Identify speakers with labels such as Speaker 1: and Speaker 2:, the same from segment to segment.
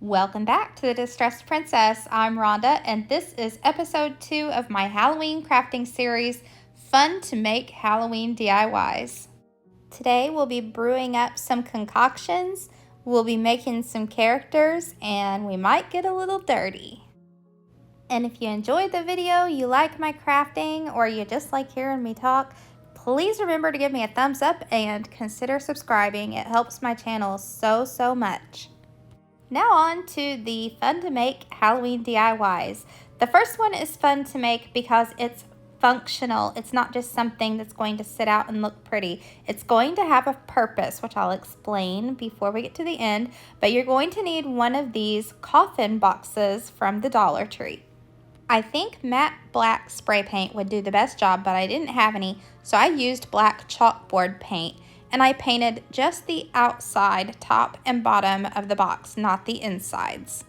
Speaker 1: Welcome back to the Distressed Princess. I'm Rhonda, and this is episode 2 of my Halloween crafting series, Fun to Make Halloween DIYs. Today we'll be brewing up some concoctions, we'll be making some characters, and we might get a little dirty. And if you enjoyed the video, you like my crafting, or you just like hearing me talk, please remember to give me a thumbs up and consider subscribing. It helps my channel so much. Now on to the fun to make Halloween DIYs. The first one is fun to make because it's functional. It's not just something that's going to sit out and look pretty. It's going to have a purpose, which I'll explain before we get to the end. But you're going to need one of these Coffin boxes from the Dollar Tree. I think matte black spray paint would do the best job, but I didn't have any, so I used black chalkboard paint. And I painted just the outside, top and bottom of the box, not the insides.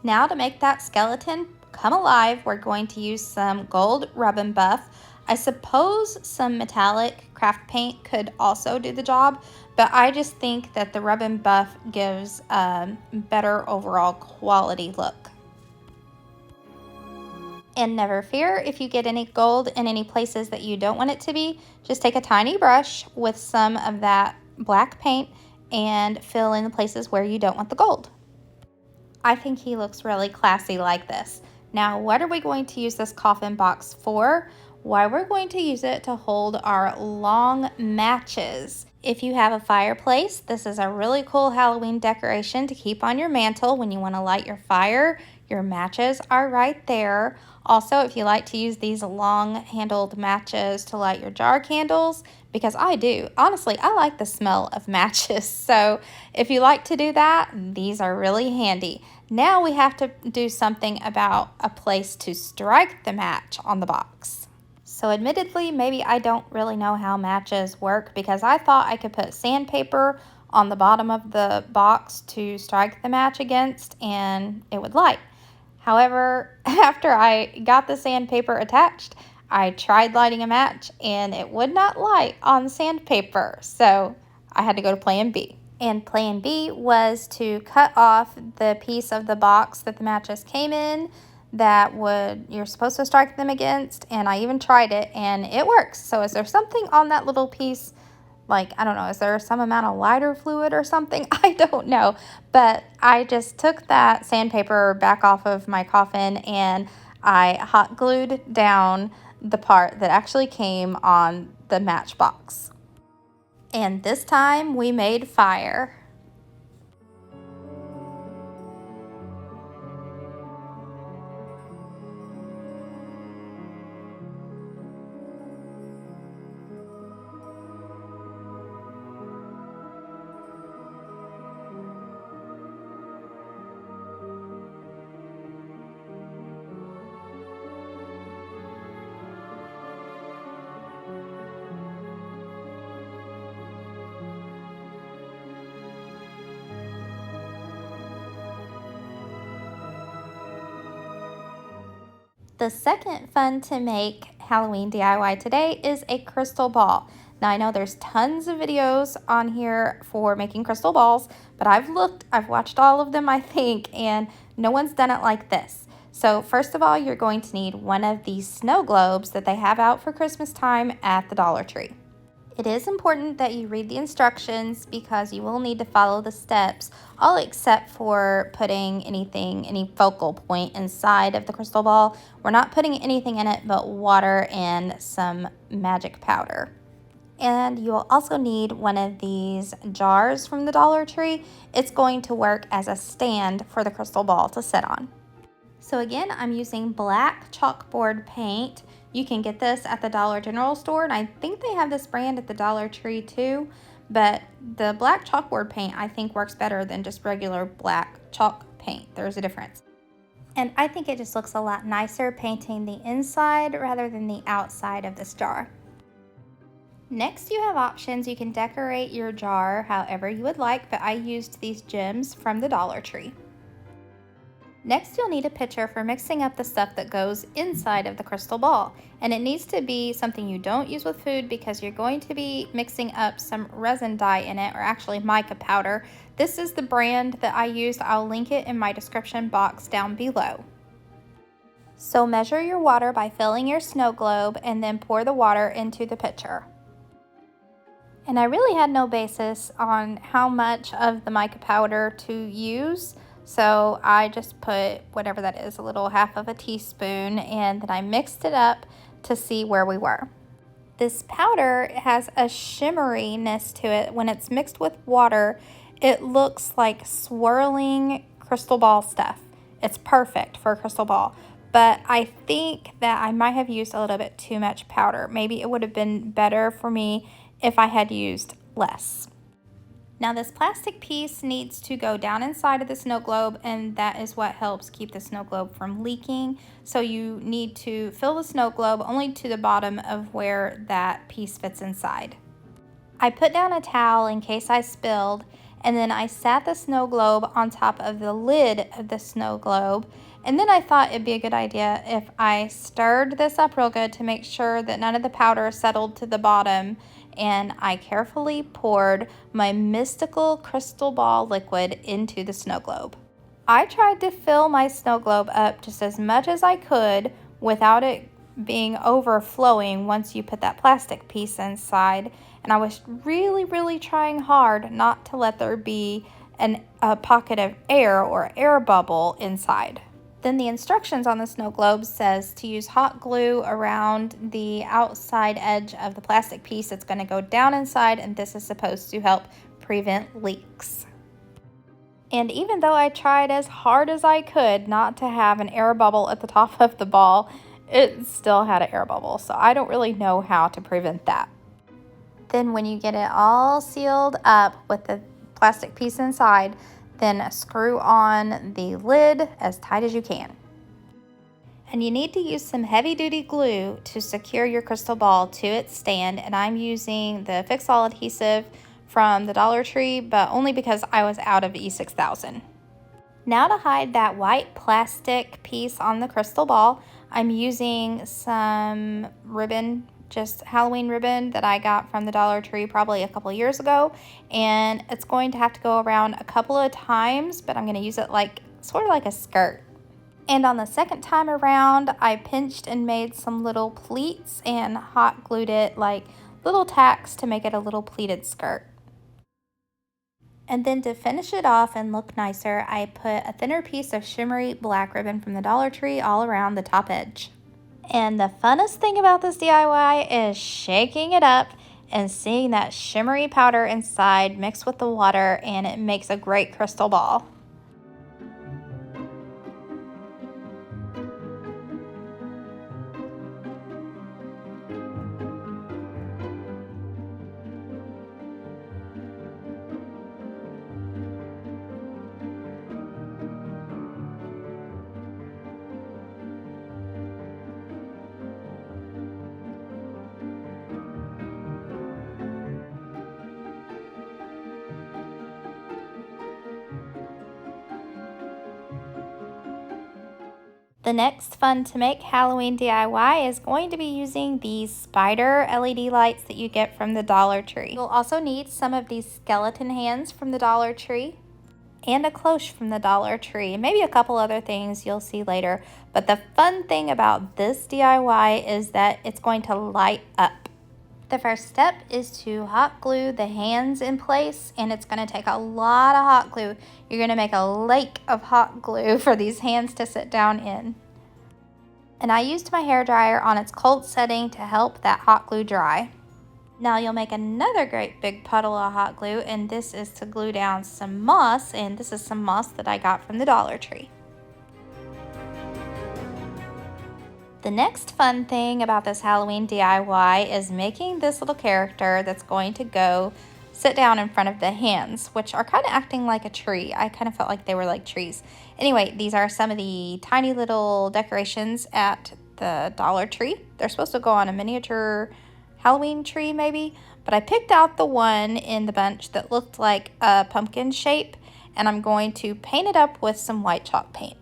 Speaker 1: Now to make that skeleton come alive, we're going to use some gold rub and buff. I suppose some metallic craft paint could also do the job, but I just think that the rub and buff gives a better overall quality look. And never fear if you get any gold in any places that you don't want it to be. Just take a tiny brush with some of that black paint and fill in the places where you don't want the gold. I think he looks really classy like this. Now, what are we going to use this coffin box for? Why, we're going to use it to hold our long matches. If you have a fireplace, this is a really cool Halloween decoration to keep on your mantle when you want to light your fire. Your matches are right there. Also, if you like to use these long-handled matches to light your jar candles, because I do. Honestly, I like the smell of matches. So if you like to do that, these are really handy. Now we have to do something about a place to strike the match on the box. So admittedly, maybe I don't really know how matches work because I thought I could put sandpaper on the bottom of the box to strike the match against and it would light. However, after I got the sandpaper attached, I tried lighting a match and it would not light on sandpaper. So I had to go to plan B. And plan B was to cut off the piece of the box that the matches came in that you're supposed to strike them against, and I even tried it and it works. So is there something on that little piece, like, I don't know, is there some amount of lighter fluid or something? I don't know, but I just took that sandpaper back off of my coffin and I hot glued down the part that actually came on the matchbox. And this time we made fire. The second fun to make Halloween DIY today is a crystal ball. Now I know there's tons of videos on here for making crystal balls, but I've watched all of them I think, and no one's done it like this. So first of all, you're going to need one of these snow globes that they have out for Christmas time at the Dollar Tree. It is important that you read the instructions because you will need to follow the steps, all except for putting any focal point inside of the crystal ball. We're not putting anything in it but water and some magic powder. And you'll also need one of these jars from the Dollar Tree. It's going to work as a stand for the crystal ball to sit on. So again, I'm using black chalkboard paint. You can get this at the Dollar General store, and I think they have this brand at the Dollar Tree too, but the black chalkboard paint I think works better than just regular black chalk paint. There's a difference. And I think it just looks a lot nicer painting the inside rather than the outside of this jar. Next, you have options. You can decorate your jar however you would like, but I used these gems from the Dollar Tree. Next, you'll need a pitcher for mixing up the stuff that goes inside of the crystal ball. And it needs to be something you don't use with food because you're going to be mixing up some resin dye in it, or actually mica powder. This is the brand that I used. I'll link it in my description box down below. So measure your water by filling your snow globe and then pour the water into the pitcher. And I really had no basis on how much of the mica powder to use, so I just put whatever that is, a little half of a teaspoon, and then I mixed it up to see where we were. This powder has a shimmeriness to it. When it's mixed with water, it looks like swirling crystal ball stuff. It's perfect for a crystal ball, but I think that I might have used a little bit too much powder. Maybe it would have been better for me if I had used less. Now this plastic piece needs to go down inside of the snow globe, and that is what helps keep the snow globe from leaking. So you need to fill the snow globe only to the bottom of where that piece fits inside. I put down a towel in case I spilled, and then I sat the snow globe on top of the lid of the snow globe. And then I thought it'd be a good idea if I stirred this up real good to make sure that none of the powder settled to the bottom, and I carefully poured my mystical crystal ball liquid into the snow globe. I tried to fill my snow globe up just as much as I could without it being overflowing once you put that plastic piece inside, and I was really trying hard not to let there be a pocket of air or air bubble inside. Then the instructions on the snow globe says to use hot glue around the outside edge of the plastic piece. It's going to go down inside, and this is supposed to help prevent leaks. And even though I tried as hard as I could not to have an air bubble at the top of the ball, it still had an air bubble. So I don't really know how to prevent that. Then when you get it all sealed up with the plastic piece inside, then screw on the lid as tight as you can. And you need to use some heavy-duty glue to secure your crystal ball to its stand, and I'm using the Fix-All adhesive from the Dollar Tree, but only because I was out of E6000. Now to hide that white plastic piece on the crystal ball, I'm using some ribbon, just Halloween ribbon that I got from the Dollar Tree probably a couple years ago, and it's going to have to go around a couple of times, but I'm going to use it like sort of like a skirt. And on the second time around, I pinched and made some little pleats and hot glued it like little tacks to make it a little pleated skirt. And then to finish it off and look nicer, I put a thinner piece of shimmery black ribbon from the Dollar Tree all around the top edge. And the funnest thing about this DIY is shaking it up and seeing that shimmery powder inside mixed with the water, and it makes a great crystal ball. The next fun to make Halloween DIY is going to be using these spider LED lights that you get from the Dollar Tree. You'll also need some of these skeleton hands from the Dollar Tree and a cloche from the Dollar Tree, and maybe a couple other things you'll see later. But the fun thing about this DIY is that it's going to light up. The first step is to hot glue the hands in place, and it's going to take a lot of hot glue. You're going to make a lake of hot glue for these hands to sit down in. And I used my hairdryer on its cold setting to help that hot glue dry. Now you'll make another great big puddle of hot glue, and this is to glue down some moss, and this is some moss that I got from the Dollar Tree. The next fun thing about this Halloween DIY is making this little character that's going to go sit down in front of the hands, which are kind of acting like a tree. I kind of felt like they were like trees. Anyway, these are some of the tiny little decorations at the Dollar Tree. They're supposed to go on a miniature Halloween tree maybe, but I picked out the one in the bunch that looked like a pumpkin shape, and I'm going to paint it up with some white chalk paint.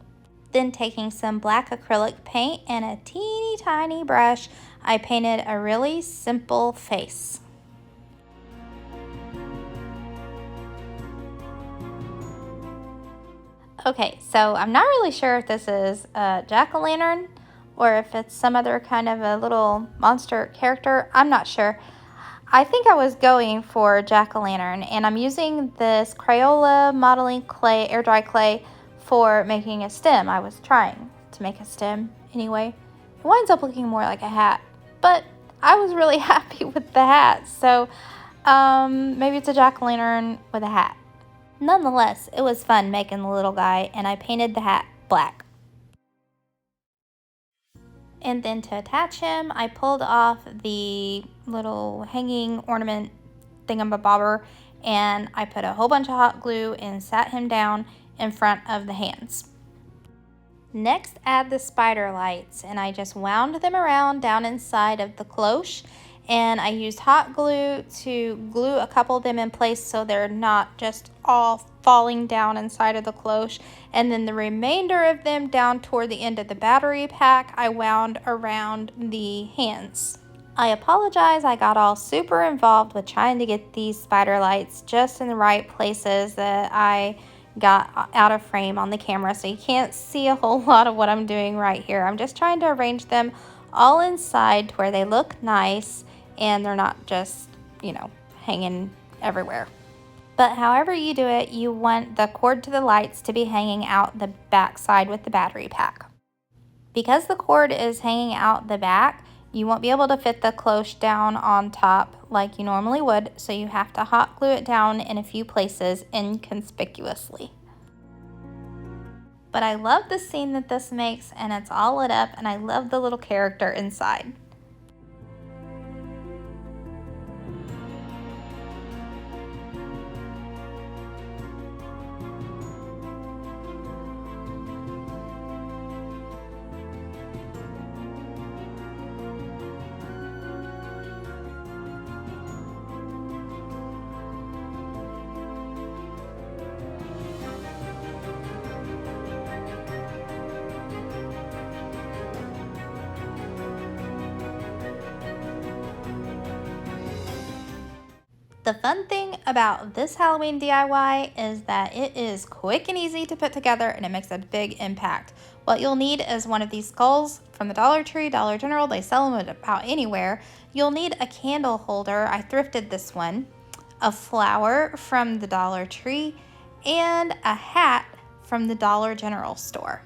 Speaker 1: Then taking some black acrylic paint and a teeny tiny brush, I painted a really simple face. Okay, so I'm not really sure if this is a jack-o'-lantern or if it's some other kind of a little monster character. I'm not sure. I think I was going for jack-o'-lantern, and I'm using this Crayola modeling clay, air dry clay, for making a stem. I was trying to make a stem anyway. It winds up looking more like a hat, but I was really happy with the hat, so maybe it's a jack-o'-lantern with a hat. Nonetheless, it was fun making the little guy, and I painted the hat black. And then to attach him, I pulled off the little hanging ornament thingamabobber, and I put a whole bunch of hot glue and sat him down in front of the hands. Next, add the spider lights, and I just wound them around down inside of the cloche, and I used hot glue to glue a couple of them in place so they're not just all falling down inside of the cloche, and then the remainder of them down toward the end of the battery pack I wound around the hands. I apologize, I got all super involved with trying to get these spider lights just in the right places that I got out of frame on the camera, so you can't see a whole lot of what I'm doing right here. I'm just trying to arrange them all inside to where they look nice and they're not just, hanging everywhere. But however you do it, you want the cord to the lights to be hanging out the back side with the battery pack. Because the cord is hanging out the back, you won't be able to fit the cloche down on top like you normally would, so you have to hot glue it down in a few places inconspicuously. But I love the scene that this makes, and it's all lit up, and I love the little character inside. The fun thing about this Halloween DIY is that it is quick and easy to put together, and it makes a big impact. What you'll need is one of these skulls from the Dollar Tree, Dollar General. They sell them about anywhere. You'll need a candle holder. I thrifted this one. A flower from the Dollar Tree, and a hat from the Dollar General store.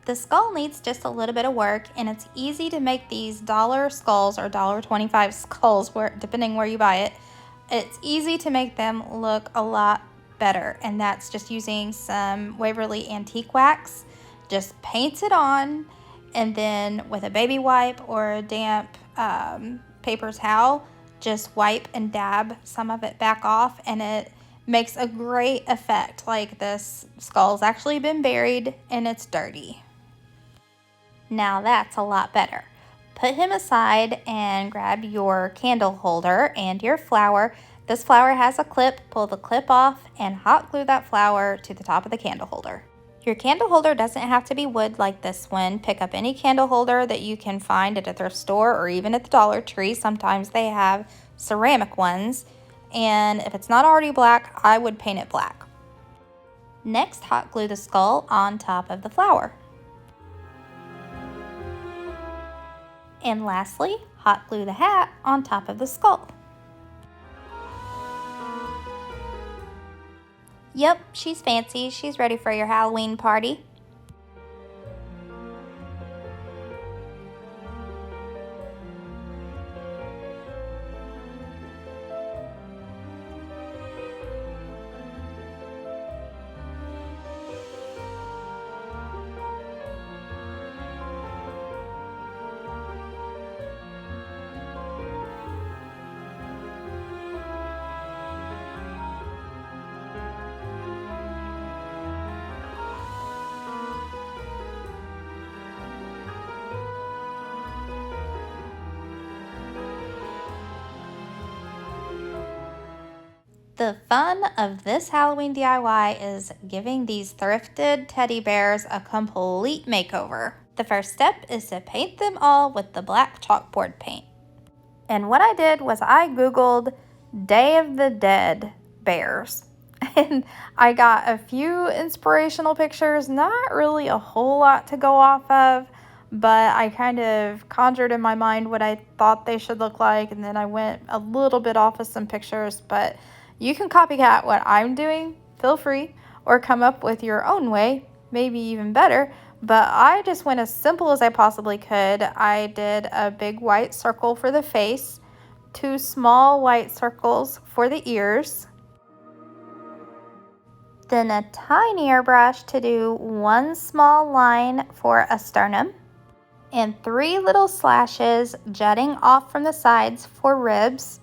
Speaker 1: The skull needs just a little bit of work, and it's easy to make these dollar skulls or $1.25 skulls, depending where you buy it. It's easy to make them look a lot better, and that's just using some Waverly Antique Wax. Just paint it on, and then with a baby wipe or a damp paper towel, just wipe and dab some of it back off, and it makes a great effect. Like, this skull's actually been buried and it's dirty. Now that's a lot better. Put him aside and grab your candle holder and your flower. This flower has a clip. Pull the clip off and hot glue that flower to the top of the candle holder. Your candle holder doesn't have to be wood like this one. Pick up any candle holder that you can find at a thrift store or even at the Dollar Tree. Sometimes they have ceramic ones. And if it's not already black, I would paint it black. Next, hot glue the skull on top of the flower. And lastly, hot glue the hat on top of the skull. Yep, she's fancy. She's ready for your Halloween party. The fun of this Halloween DIY is giving these thrifted teddy bears a complete makeover. The first step is to paint them all with the black chalkboard paint. And what I did was I Googled Day of the Dead bears. And I got a few inspirational pictures, not really a whole lot to go off of, but I kind of conjured in my mind what I thought they should look like, and then I went a little bit off of some pictures. But you can copycat what I'm doing, feel free, or come up with your own way, maybe even better. But I just went as simple as I possibly could. I did a big white circle for the face, 2 small white circles for the ears, then a tinier brush to do 1 small line for a sternum, and 3 little slashes jutting off from the sides for ribs.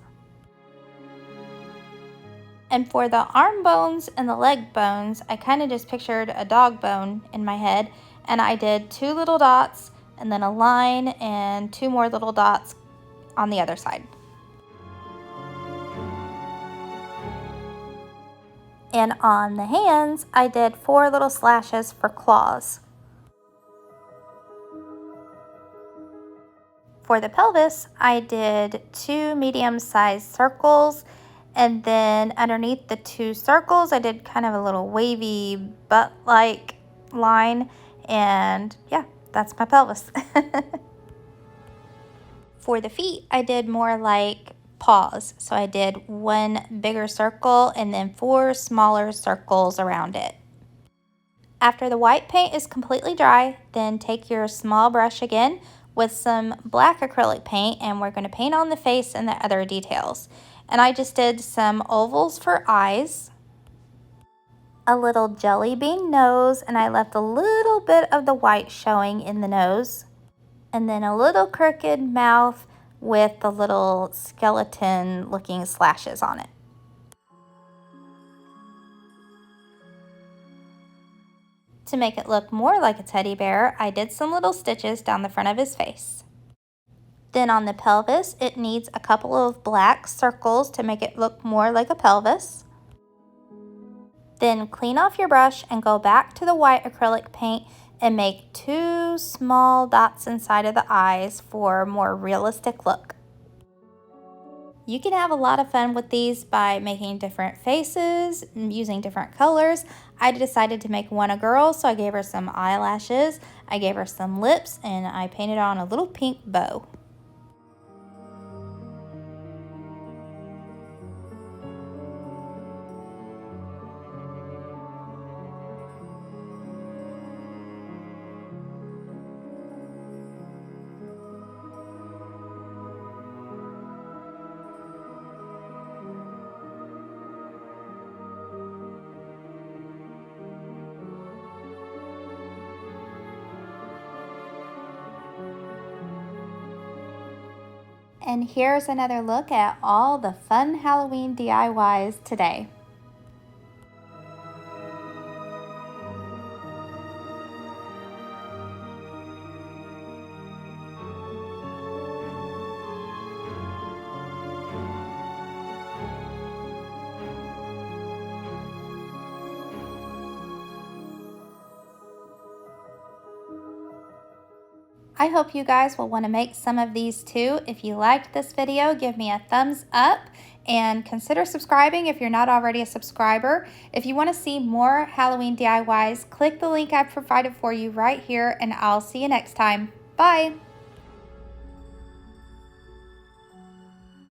Speaker 1: And for the arm bones and the leg bones, I kind of just pictured a dog bone in my head, and I did 2 little dots and then a line and 2 more little dots on the other side. And on the hands, I did 4 little slashes for claws. For the pelvis, I did 2 medium-sized circles, and then underneath the 2 circles, I did kind of a little wavy butt-like line, and yeah, that's my pelvis. For the feet, I did more like paws. So I did 1 bigger circle and then 4 smaller circles around it. After the white paint is completely dry, then take your small brush again with some black acrylic paint, and we're going to paint on the face and the other details. And I just did some ovals for eyes, a little jelly bean nose, and I left a little bit of the white showing in the nose, and then a little crooked mouth with the little skeleton looking slashes on it. To make it look more like a teddy bear, I did some little stitches down the front of his face. Then on the pelvis, it needs a couple of black circles to make it look more like a pelvis. Then clean off your brush and go back to the white acrylic paint and make 2 small dots inside of the eyes for a more realistic look. You can have a lot of fun with these by making different faces, using different colors. I decided to make one a girl, so I gave her some eyelashes, I gave her some lips, and I painted on a little pink bow. And here's another look at all the fun Halloween DIYs today. I hope you guys will want to make some of these too. If you liked this video, give me a thumbs up and consider subscribing if you're not already a subscriber. If you want to see more Halloween DIYs, click the link I've provided for you right here, and I'll see you next time. Bye!